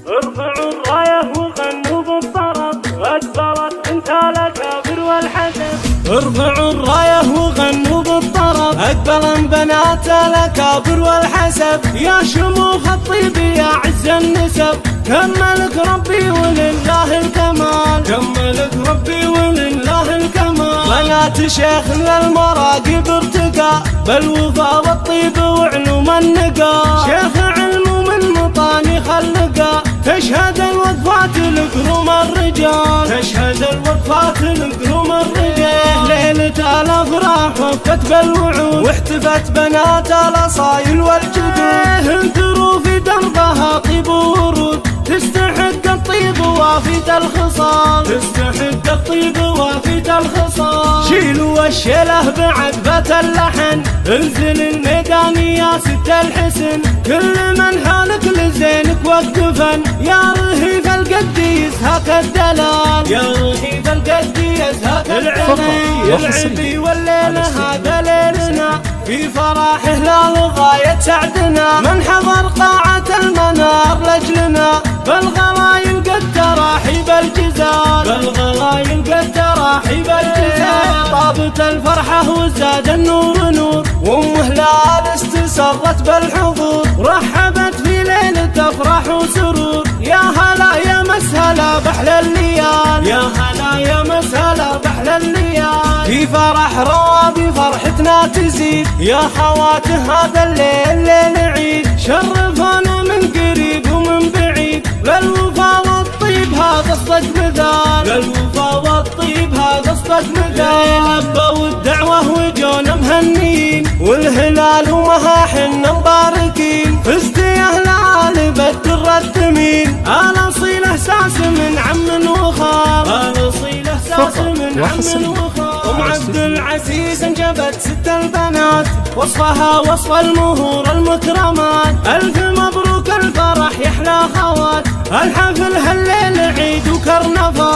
ارفعوا الراية وغنوا بالطرب، أكبرت انت الأكابر والحسب. ارفعوا الراية وغنوا بالطرب، أقبل بنات الأكابر والحسب. يا شموخ الطيب يا عز النسب، كملك ربي ولله الكمال، كملك ربي ولله الكمال. بنات شيخنا المراقب ارتقى، بالوفا والطيب وعلوم النقا. شيخ علم من مطاني خلقا، تشهد الوقفات لقروم الرجال، تشهد الوقفات لقروم الرجال. ليلة الافراح وفت بالوعود، واحتفت بنات الاصايل والجدود. انثروا في دربها طيب ورود، تستحق الطيب وافيت الخصال، تستحق الطيب وافيت الخصال. شيلوا الشيله بعقبة اللحن، انزل الميدان يا ست الحسن. كل من حالك لزينك وقفن، يا رهيف القد يزهق الدلال، يا رهيف القد يزهق العلي. العبي والليل هذا ليلنا، في فرح هلال غاية سعدنا. من حضر قاعة المنار لجلنا، بالغلايل قد تراحيب الجزال، بالغلايل قد تراحيب الجزال. طابت الفرحة وزاد النور نور، وام هلال استسرت بالحضور. رحبت في ليلة افراح وسرور، يا هلا يا مسهلا بحلى الليال، يا هلا يا مسهلا بحلى الليال. في فرح روابي فرحتنا تزيد، يا خوات هذا الليل ليل عيد. شرفونا من قريب ومن بعيد، للوفا والطيب هذا الصج مثال، للوفا والطيب هذا الصج مثال. لبوا الدعوة وجونا مهنين، والهلال ومها حنا مباركين. فزت يا هلال بالدر الثمين، الاصيل احساس من عم وخال، الاصيل احساس من عم وخال. ام عبد العزيز انجبت ست البنات، وصفها وصف المهور المكرمات. الف مبروك الفرح يحلى خوات، الحفل هالليل عيد وكرنفال.